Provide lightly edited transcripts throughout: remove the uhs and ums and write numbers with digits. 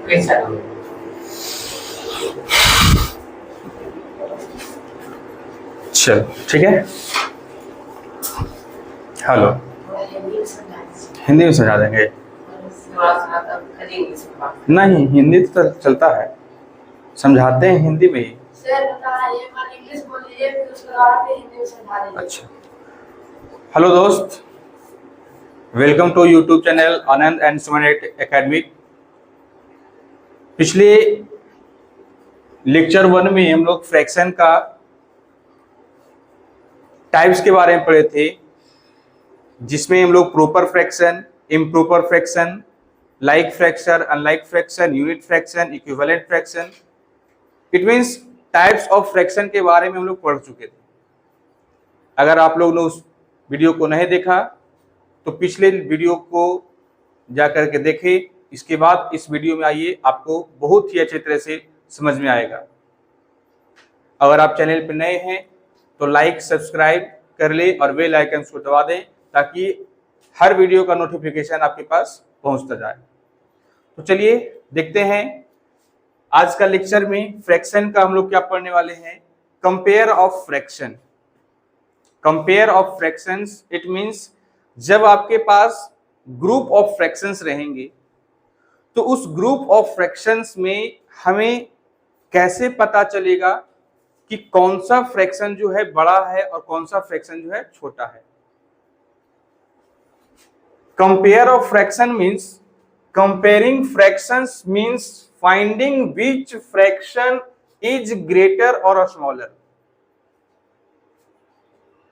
कैसा चल ठीक है। हेलो, हिंदी में समझा देंगे? नहीं, हिंदी तो चलता है, समझाते हैं हिंदी में ही। इंग्लिश बोलिए फिर उसके बाद हिंदी में समझा दीजिए। अच्छा, हेलो दोस्त, welcome to YouTube channel Anand and Suman academic. पिछले लेक्चर 1 में हम लोग फ्रैक्शन का टाइप्स के बारे में पढ़े थे, जिसमें हम लोग proper fraction, improper fraction, like fraction, unlike fraction, unit fraction, equivalent fraction, it means types of fraction के बारे में हम लोग पढ़ चुके थे। अगर आप लोग ने उस वीडियो को नहीं देखा तो पिछले वीडियो को जाकर के देखें, इसके बाद इस वीडियो में आइए, आपको बहुत ही अच्छे तरह से समझ में आएगा। अगर आप चैनल पर नए हैं तो लाइक सब्सक्राइब कर ले और बेल आइकन को दबा दें, ताकि हर वीडियो का नोटिफिकेशन आपके पास पहुंचता जाए। तो चलिए देखते हैं आज का लेक्चर में फ्रैक्शन का हम लोग क्या पढ़ने वाले हैं। Compare of fraction. Compare of fractions, it means जब आपके पास ग्रुप ऑफ फ्रैक्शंस रहेंगे तो उस ग्रुप ऑफ फ्रैक्शंस में हमें कैसे पता चलेगा कि कौन सा फ्रैक्शन जो है बड़ा है और कौन सा फ्रैक्शन जो है छोटा है। Compare of fraction means comparing fractions means finding which fraction is greater और स्मॉलर।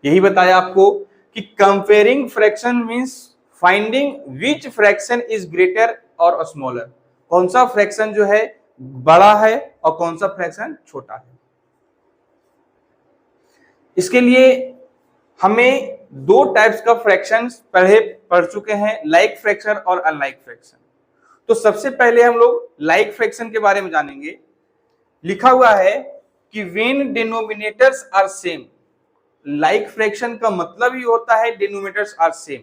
यही बताया आपको कि comparing fraction means finding which fraction is greater और स्मॉलर। कौन सा फ्रैक्शन जो है बड़ा है और कौन सा फ्रैक्शन छोटा है। इसके लिए हमें दो टाइप्स का फ्रैक्शंस पहले पढ़ चुके हैं, लाइक फ्रैक्शन और अनलाइक फ्रैक्शन। तो सबसे पहले हम लोग लाइक फ्रैक्शन के बारे में जानेंगे। लिखा हुआ है कि when denominators are same. Like fraction का मतलब ही होता है denominators are same.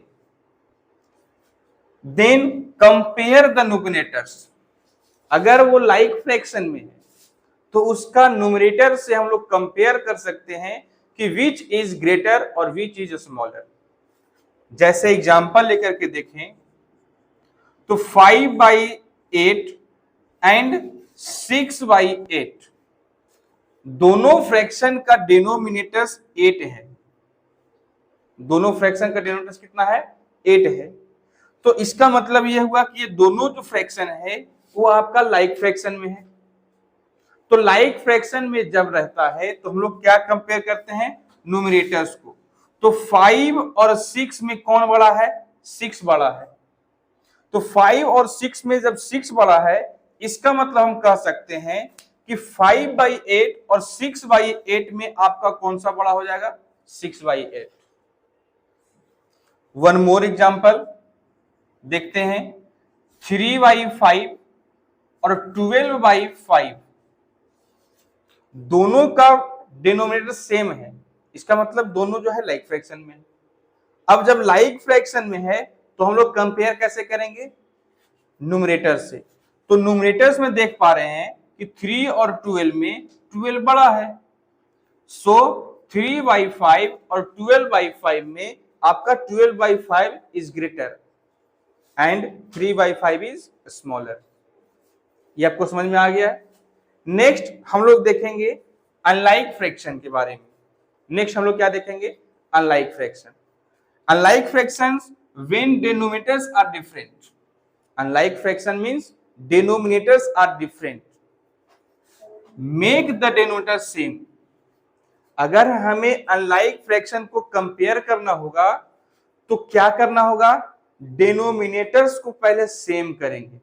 Then compare the numerators. अगर वो लाइक फ्रैक्शन में है तो उसका न्यूमरेटर से हम लोग कंपेयर कर सकते हैं कि विच इज ग्रेटर और विच इज स्मॉलर। जैसे एग्जांपल लेकर के देखें तो 5/8 एंड 6/8 दोनों फ्रैक्शन का डिनोमिनेटर्स 8 है। दोनों फ्रैक्शन का डिनोमिनेटर्स कितना है? 8 है। तो इसका मतलब यह हुआ कि ये दोनों जो फ्रैक्शन है वो आपका लाइक फ्रैक्शन में है। तो लाइक फ्रैक्शन में जब रहता है तो हम लोग क्या कंपेयर करते हैं? न्यूमरेटर्स को। तो 5 और 6 में कौन बड़ा है? 6 बड़ा है। तो 5 और 6 में जब 6 बड़ा है, इसका मतलब हम कह सकते हैं कि 5/8 और 6/8 में आपका कौन सा बड़ा हो जाएगा? 6/8। वन मोर एग्जांपल देखते हैं। 3/5 और 12/5 दोनों का डिनोमिनेटर सेम है। इसका मतलब दोनों जो है लाइक फ्रैक्शन में है। अब जब लाइक फ्रैक्शन में है तो हम लोग कंपेयर कैसे करेंगे? न्यूमरेटर से। तो न्यूमरेटर्स में देख पा रहे हैं कि 3 और 12 में 12 बड़ा है। सो 3/5 और 12/5 में आपका 12/5 is greater and 3/5 is smaller. ये आपको समझ में आ गया है। नेक्स्ट हम लोग देखेंगे अनलाइक फ्रैक्शन के बारे में। नेक्स्ट हम लोग क्या देखेंगे? Unlike fraction. Unlike fractions when denominators are different. Unlike fraction means denominators are different, make the denominator same. अगर हमें अनलाइक फ्रैक्शन को कंपेयर करना होगा तो क्या करना होगा? डिनोमिनेटर्स को पहले सेम करेंगे।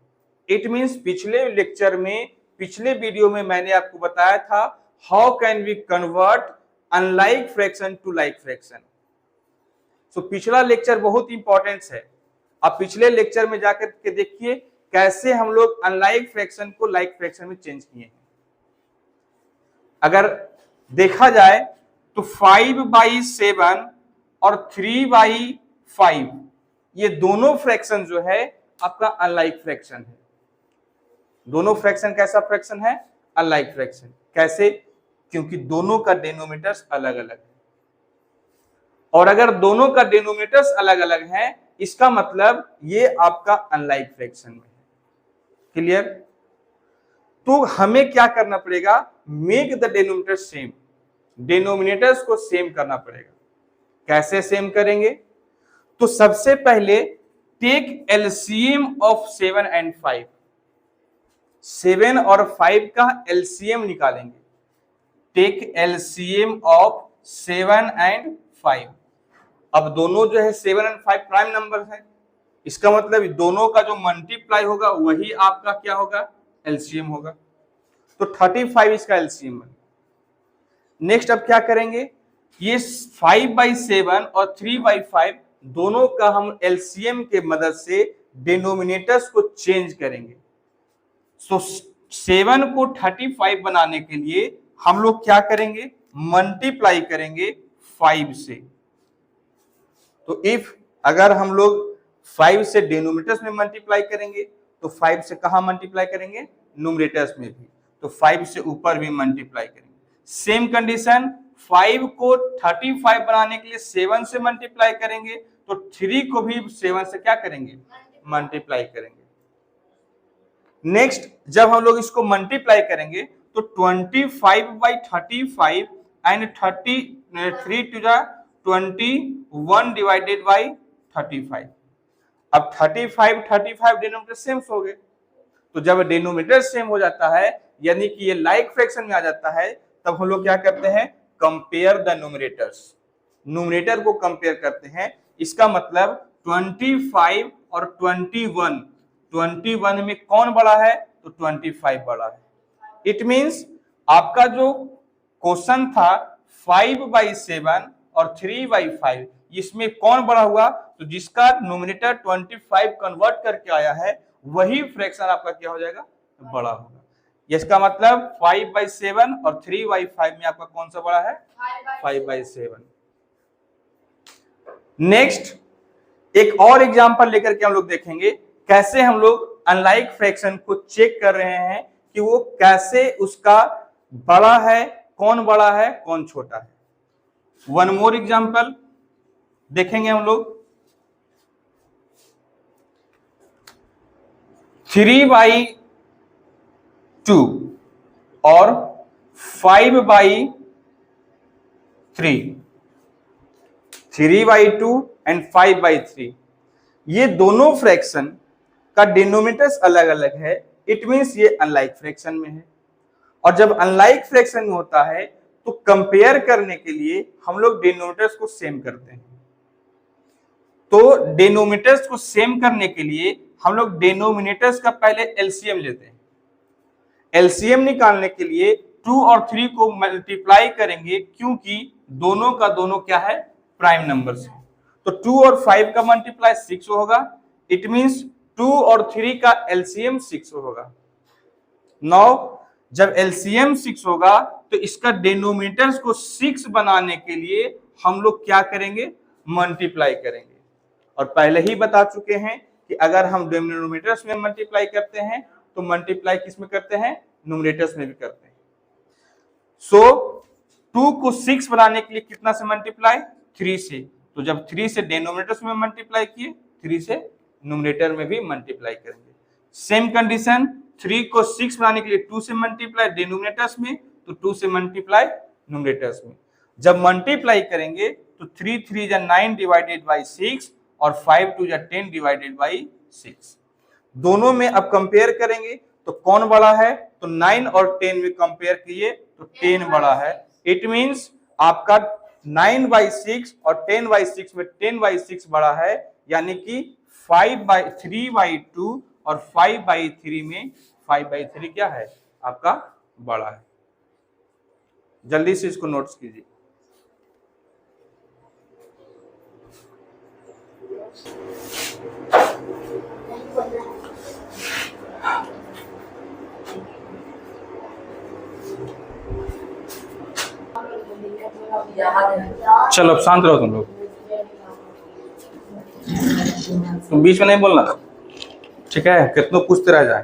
इट मींस पिछले लेक्चर में, पिछले वीडियो में मैंने आपको बताया था how can we convert unlike fraction to like fraction. So पिछला लेक्चर बहुत इंपॉर्टेंट है। आप पिछले लेक्चर में जाकर के देखिए कैसे हम लोग अनलाइक फ्रैक्शन को लाइक फ्रैक्शन में चेंज किए हैं। अगर देखा जाए तो 5/7 और 3/5 ये दोनों फ्रैक्शन जो है आपका अनलाइक फ्रैक्शन है। दोनों फ्रैक्शन कैसा फ्रैक्शन है? Unlike fraction. कैसे? क्योंकि दोनों का डिनोमिनेटर्स अलग अलग है, और अगर दोनों का डिनोमिनेटर्स अलग अलग है इसका मतलब ये आपका अनलाइक फ्रैक्शन में है। क्लियर? तो हमें क्या करना पड़ेगा? Make the denominator same, denominators को सेम करना पड़ेगा। कैसे सेम करेंगे? तो सबसे पहले टेक एलसीएम ऑफ 7 एंड 5, 7 और 5 का एलसीएम निकालेंगे। Take LCM of 7 and 5। अब दोनों जो है 7 एंड 5 प्राइम नंबर है, इसका मतलब दोनों का जो मल्टीप्लाई होगा वही आपका क्या होगा? एलसीएम होगा। तो 35 इसका एलसीएम है। नेक्स्ट अब क्या करेंगे? ये 5/7 और 3/5 दोनों का हम एलसीएम के मदद से डिनोमिनेटर्स को चेंज करेंगे। सो 7 को 35 बनाने के लिए हम लोग क्या करेंगे? मल्टीप्लाई करेंगे 5 से। तो इफ अगर हम लोग 5 से डिनोमिनेटर्स में मल्टीप्लाई करेंगे तो 5 से कहां मल्टीप्लाई करेंगे? न्यूमरेटर्स में भी। तो 5 से ऊपर भी मल्टीप्लाई करेंगे। सेम कंडीशन 5 को 35 बनाने के लिए 7 से मल्टीप्लाई करेंगे, तो 3 को भी 7 से क्या करेंगे? मल्टीप्लाई करेंगे। नेक्स्ट जब हम लोग इसको मल्टीप्लाई करेंगे तो 25/35 एंड 3 टू जा 21 डिवाइडेड बाई 35। अब 35 डिनोमिनेटर सेम हो गए। तो जब डिनोमिनेटर सेम हो जाता है यानी कि ये लाइक फ्रैक्शन में आ जाता है, तब हम लोग क्या करते हैं? कंपेयर द न्यूमरेटर्स, न्यूमरेटर को कंपेयर करते हैं। इसका मतलब 25 और 21 में कौन बड़ा है? तो 25 बड़ा है। इट मींस आपका जो क्वेश्चन था 5/7 और 3/5, इसमें कौन बड़ा हुआ? तो जिसका न्यूमरेटर 25 कन्वर्ट करके आया है वही फ्रैक्शन आपका क्या हो जाएगा? बड़ा होगा। इसका मतलब 5/7 और 3/5 में आपका कौन सा बड़ा है? 5/7। नेक्स्ट एक और एग्जांपल लेकर के हम लोग देखेंगे कैसे हम लोग अनलाइक फ्रैक्शन को चेक कर रहे हैं कि वो कैसे उसका बड़ा है, कौन बड़ा है, कौन छोटा है। वन मोर एग्जांपल देखेंगे हम लोग। 3/2 और 5/3, 3/2 एंड 5/3, ये दोनों फ्रैक्शन का डिनोमिनेटर्स अलग अलग है। इट मींस ये अनलाइक फ्रैक्शन में है। और जब अनलाइक फ्रैक्शन में होता है तो कंपेयर करने के लिए हम लोग डिनोमिनेटर्स को सेम करते हैं। तो डिनोमिनेटर्स को सेम करने के लिए हम लोग डिनोमिनेटर्स का पहले एलसीएम लेते हैं। एलसीएम निकालने के लिए 2 और 3 को मल्टीप्लाई करेंगे क्योंकि दोनों का दोनों क्या है? प्राइम नंबर्स है। तो 2 और 5 का मल्टीप्लाई 6 होगा। इट मींस 2 और 3 का एलसीएम 6 होगा। नाउ जब एलसीएम 6 होगा तो इसका डिनोमिनेटर्स को 6 बनाने के लिए हम लोग क्या करेंगे? मल्टीप्लाई करेंगे। और पहले ही बता चुके हैं कि अगर हम डिनोमिनेटर्स में मल्टीप्लाई करते हैं तो मल्टीप्लाई किस में करते हैं? न्यूमरेटर्स में भी करते हैं। सो 2 को 6 बनाने के लिए कितना से मल्टीप्लाई? 3 से। तो जब 3 से डिनोमिनेटर्स में मल्टीप्लाई किए, 3 से न्यूमरेटर में भी मल्टीप्लाई करेंगे। सेम कंडीशन 3 को 6 बनाने के लिए 2 से मल्टीप्लाई डिनोमिनेटर्स में, तो 2 से मल्टीप्लाई न्यूमरेटर्स में। जब मल्टीप्लाई करेंगे तो 3 3 जा 9 डिवाइडेड बाई 6 और 5 2 जा 10 डिवाइडेड बाई 6। दोनों में अब कंपेयर करेंगे तो कौन बड़ा है? तो 9 और 10 में कंपेयर किए तो 10 बड़ा है। इट मींस आपका 9/6 और 10/6 में 10/6 बड़ा है, यानी कि 3/2 और 5/3 में 5/3 क्या है? आपका बड़ा है। जल्दी से इसको नोट्स कीजिए। चलो अब शांत रहो तुम लोग, तुम बीच में नहीं बोलना, ठीक है? कितनों पूछते रह जाए।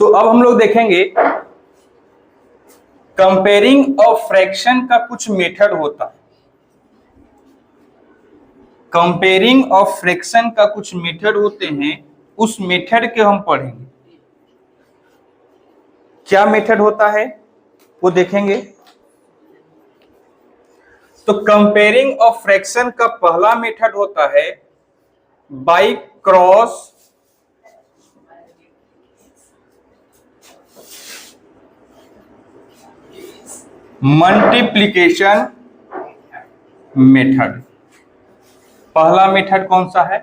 तो अब हम लोग देखेंगे कंपेयरिंग ऑफ फ्रैक्शन का कुछ मेथड होता है। कंपेयरिंग ऑफ फ्रैक्शन का कुछ मेथड होते हैं, उस मेथड के हम पढ़ेंगे। क्या मेथड होता है वो देखेंगे। तो कंपेयरिंग ऑफ फ्रैक्शन का पहला मेथड होता है बाय क्रॉस मल्टीप्लिकेशन मेथड। पहला मेथड कौन सा है?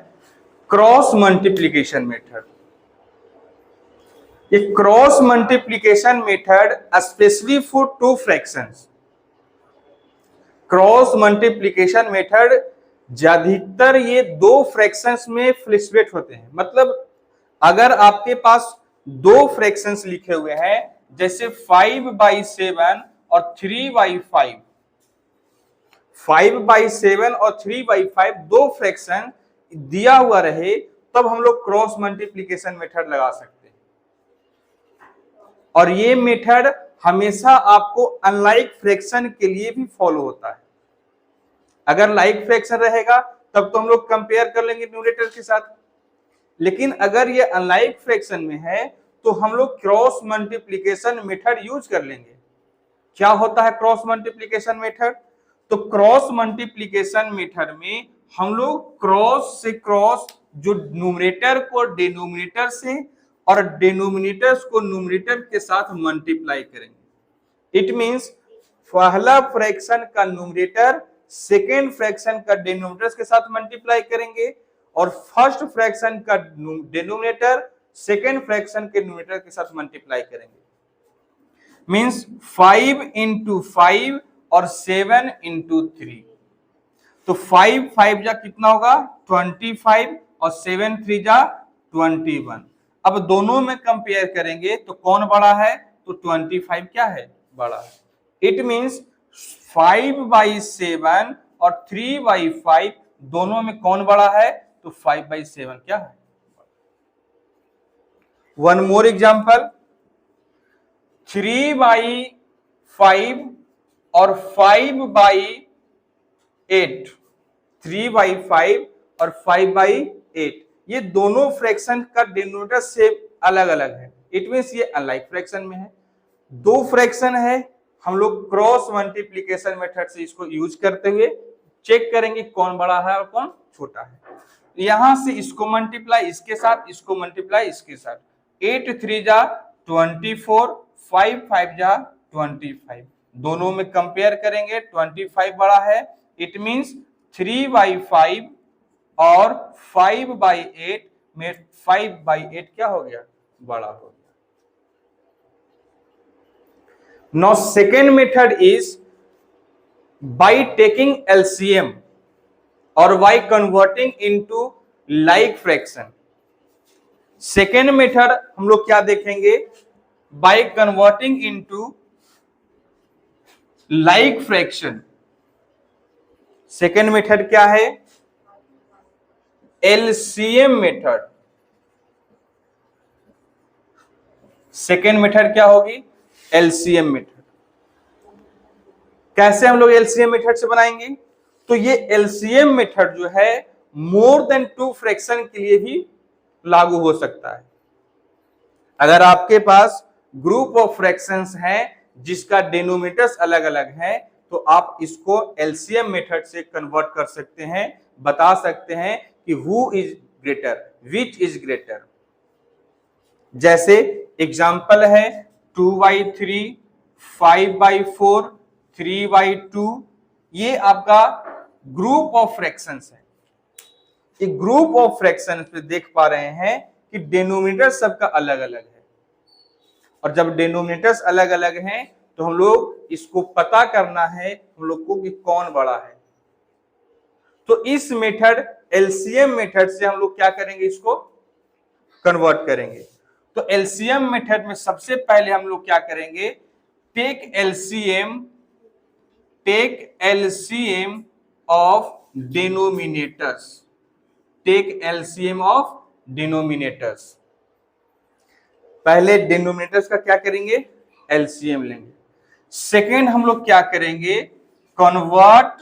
Cross multiplication method. ये cross multiplication method specially for two fractions. Cross multiplication method ज्यादातर ये दो फ्रैक्शंस में फ्लक्चुएट होते हैं। मतलब अगर आपके पास दो फ्रैक्शंस लिखे हुए हैं, जैसे 5/7 और 3/5, 5/7 और 3/5 दो फ्रैक्शन दिया हुआ रहे, तब हम लोग क्रॉस मल्टीप्लिकेशन मेथड लगा सकते हैं। और ये मेथड हमेशा आपको अनलाइक फ्रैक्शन के लिए भी फॉलो होता है। अगर लाइक फ्रैक्शन रहेगा तब तो हम लोग कंपेयर कर लेंगे न्यूमरेटर के साथ, लेकिन अगर ये अनलाइक फ्रैक्शन में है तो हम लोग क्रॉस मल्टीप्लिकेशन मेथड यूज कर लेंगे। क्या होता है क्रॉस मल्टीप्लिकेशन मेथड? तो क्रॉस मल्टीप्लिकेशन मेथड में हम लोग क्रॉस से क्रॉस, जो न्यूमरेटर को डिनोमिनेटर से और डिनोमिनेटर्स को न्यूमरेटर के साथ मल्टीप्लाई करेंगे। इट मींस पहला फ्रैक्शन का न्यूमरेटर सेकेंड फ्रैक्शन का डिनोमिनेटर्स के साथ मल्टीप्लाई करेंगे, और फर्स्ट फ्रैक्शन का डिनोमिनेटर सेकेंड फ्रैक्शन के न्यूमरेटर के साथ मल्टीप्लाई करेंगे। मींस 5 × 5 और 7 × 3। तो 5 5 जा कितना होगा? 25 और 7 3 जा 21। अब दोनों में कंपेयर करेंगे तो कौन बड़ा है? तो 25 क्या है? बड़ा है। इट मींस 5/7 और 3/5 दोनों में कौन बड़ा है? तो 5/7 क्या है? वन मोर एग्जांपल, 3/5 और 5/8, 3/5 और 5/8 ये दोनों फ्रैक्शन का डिनोमिनेटर से अलग अलग है। इट मींस ये अनलाइक फ्रैक्शन में है। दो फ्रैक्शन है, हम लोग क्रॉस मल्टीप्लिकेशन मेथड से इसको यूज करते हुए चेक करेंगे कौन बड़ा है और कौन छोटा है। यहां से इसको मल्टीप्लाई इसके साथ, इसको मल्टीप्लाई इसके साथ, 8 3 जा 24, 5 5 जा 25, दोनों में कंपेयर करेंगे 25 बड़ा है। इट मींस 3/5 और 5/8 में 5/8 क्या हो गया? बड़ा हो गया। Now second method is by taking LCM or by converting into like fraction. Second method हम लोग क्या देखेंगे? By converting into like fraction. Second method क्या है? LCM method. सेकेंड मेथड क्या होगी? LCM method. कैसे हम लोग एलसीएम मेथड से बनाएंगे? तो ये एलसीएम मेथड जो है मोर देन टू फ्रैक्शन के लिए भी लागू हो सकता है। अगर आपके पास ग्रुप ऑफ फ्रैक्शंस हैं जिसका डिनोमिनेटर्स अलग अलग हैं, तो आप इसको एलसीएम मेथड से कन्वर्ट कर सकते हैं, बता सकते हैं कि who is greater, which is greater. जैसे एग्जांपल है 2/3, 5/4, 3/2, ये आपका ग्रुप ऑफ फ्रैक्शंस है। एक ग्रुप ऑफ फ्रैक्शंस पे देख पा रहे हैं कि डिनोमिनेटर सबका अलग अलग है, और जब डिनोमिनेटर्स अलग अलग हैं तो हम लोग इसको पता करना है हम लोग को कि कौन बड़ा है। तो इस मेथड एलसीएम मेथड से हम लोग क्या करेंगे? इसको कन्वर्ट करेंगे। तो एलसीएम मेथड में सबसे पहले हम लोग क्या करेंगे? Take LCM of denominators, take LCM of denominators. पहले डिनोमिनेटर्स का क्या करेंगे, एलसीएम लेंगे। सेकेंड हम लोग क्या करेंगे, कन्वर्ट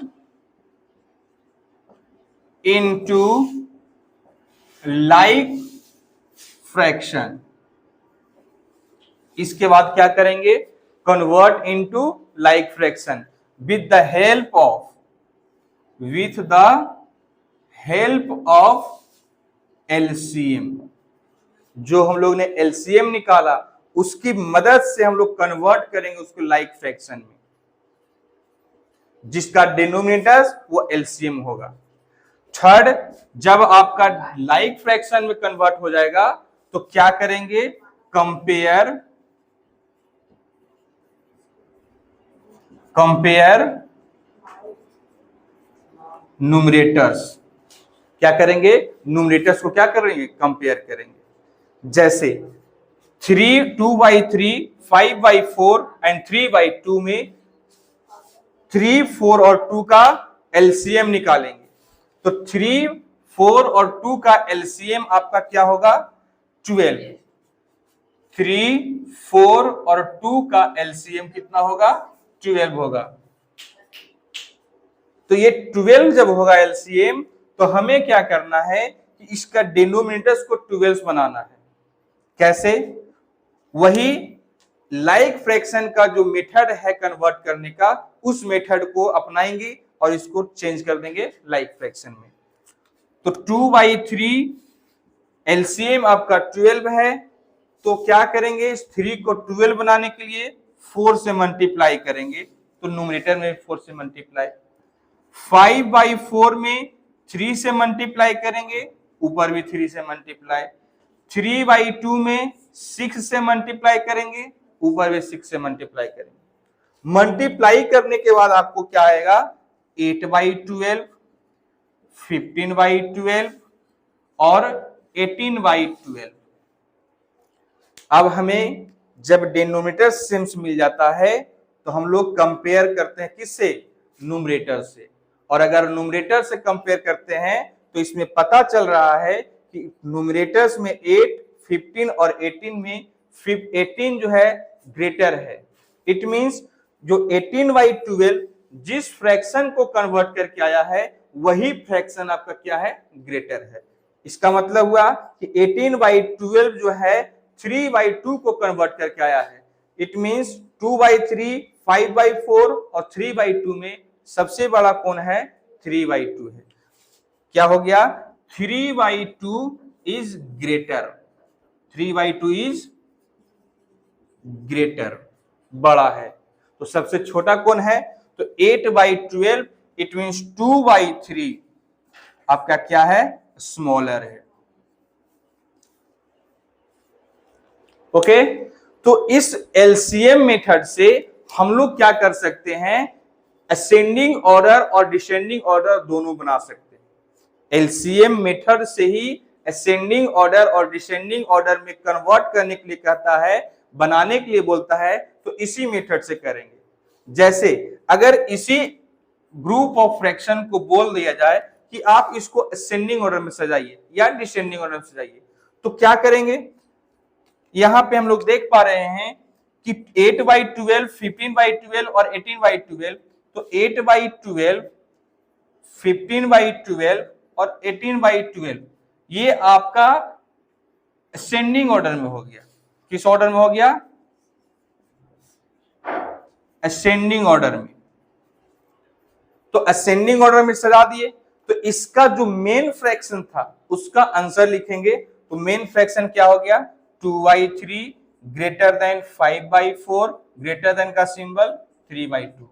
इनटू लाइक फ्रैक्शन। इसके बाद क्या करेंगे, convert into like fraction with the help of LCM. जो हम लोग ने एलसीएम निकाला उसकी मदद से हम लोग कन्वर्ट करेंगे उसको लाइक फ्रैक्शन में, जिसका डिनोमिनेटर वो एलसीएम होगा। थर्ड, जब आपका लाइक फ्रैक्शन में कन्वर्ट हो जाएगा तो क्या करेंगे, कंपेयर न्यूमरेटर्स। क्या करेंगे, न्यूमरेटर्स को क्या करेंगे, कंपेयर करेंगे। जैसे 2/3, 5/4 एंड 3/2 में 3, 4 और 2 का एलसीएम निकालेंगे। तो 3, 4 और 2 का एलसीएम आपका क्या होगा, 12। 3, 4 और 2 का एलसीएम कितना होगा, 12 होगा। तो ये 12 जब होगा एलसीएम, तो हमें क्या करना है कि इसका डिनोमिनेटर्स को 12 बनाना है। कैसे, वही लाइक फ्रैक्शन का जो मेथड है कन्वर्ट करने का, उस मेथड को अपनाएंगे और इसको चेंज कर देंगे लाइक फ्रैक्शन में। तो 2/3 एलसीएम आपका 12 है, तो क्या करेंगे, इस 3 को 12 बनाने के लिए 4 से मल्टीप्लाई करेंगे, तो न्यूमरेटर में 4 से मल्टीप्लाई। 5/4 में 3 से मल्टीप्लाई करेंगे, ऊपर भी 3 से मल्टीप्लाई। 3/2 में 6 से मल्टीप्लाई करेंगे, ऊपर भी 6 से मल्टीप्लाई करेंगे। मल्टीप्लाई करने के बाद आपको क्या आएगा, 8/12, 15/12 और 18/12। अब हमें जब डिनोमिनेटर सेम मिल जाता है तो हम लोग कंपेयर करते हैं किससे, न्यूमरेटर से। और अगर न्यूमरेटर से कंपेयर करते हैं तो इसमें पता चल रहा है कि न्यूमरेटर्स में 8, 15 और 18 में 18 जो है ग्रेटर है। इट मींस जो 18/12 जिस फ्रैक्शन को कन्वर्ट करके आया है वही फ्रैक्शन आपका क्या है, ग्रेटर है। इसका मतलब हुआ कि 18/12 जो है 3/2 को कन्वर्ट करके आया है। इट मींस 2/3, 5/4 और 3/2 में सबसे बड़ा कौन है, 3/2 है। क्या हो गया, 3/2 इज ग्रेटर, 3/2 इज ग्रेटर, बड़ा है। तो सबसे छोटा कौन है, तो 8/12, इट मींस 2/3 आपका क्या है, स्मॉलर है। ओके, तो इस एलसीएम मेथड से हम लोग क्या कर सकते हैं, असेंडिंग ऑर्डर और डिसेंडिंग ऑर्डर दोनों बना सकते हैं। एलसीएम मेथड से ही असेंडिंग ऑर्डर और डिसेंडिंग ऑर्डर में कन्वर्ट करने के लिए कहता है, बनाने के लिए बोलता है, तो इसी मेथड से करेंगे। जैसे अगर इसी ग्रुप ऑफ फ्रैक्शन को बोल दिया जाए कि आप इसको असेंडिंग ऑर्डर में सजाइए या डिसेंडिंग ऑर्डर में सजाइए, तो क्या करेंगे, यहां पे हम लोग देख पा रहे हैं कि 8/12, 15/12 और 18/12, तो 8/12, 15/12 और 18/12 ये आपका असेंडिंग ऑर्डर में हो गया। किस ऑर्डर में हो गया, असेंडिंग ऑर्डर में। तो असेंडिंग ऑर्डर में सजा दिए, तो इसका जो मेन फ्रैक्शन था उसका आंसर लिखेंगे। तो मेन फ्रैक्शन क्या हो गया, 2/3 ग्रेटर देन 5/4 ग्रेटर देन का सिंबल 3/2।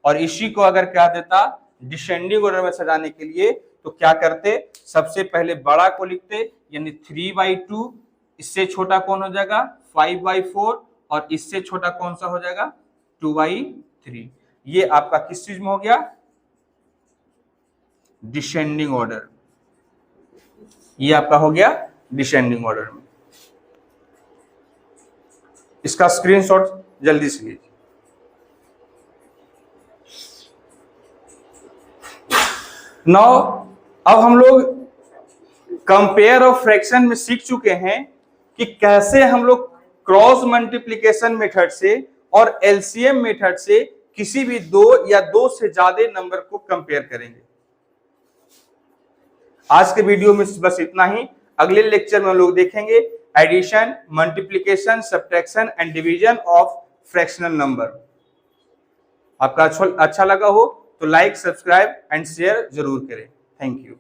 और इसी को अगर क्या देता डिसेंडिंग ऑर्डर में सजाने के लिए, तो क्या करते, सबसे पहले बड़ा को लिखते, यानी 3/2, इससे छोटा कौन हो जाएगा 5/4 और इससे छोटा कौन सा हो जाएगा 2/3। ये आपका किस चीज में हो गया, डिसेंडिंग ऑर्डर। ये आपका हो गया डिसेंडिंग ऑर्डर में। इसका स्क्रीनशॉट जल्दी से लीजिए। नाउ अब हम लोग कंपेयर और फ्रैक्शन में सीख चुके हैं कि कैसे हम लोग क्रॉस मल्टीप्लिकेशन मेथड से और एलसीएम मेथड से किसी भी दो या दो से ज्यादा नंबर को कंपेयर करेंगे। आज के वीडियो में बस इतना ही। अगले लेक्चर में हम लोग देखेंगे addition, multiplication, subtraction and division of fractional number. आपका अच्छा लगा हो तो लाइक, सब्सक्राइब एंड शेयर जरूर करें। Thank you.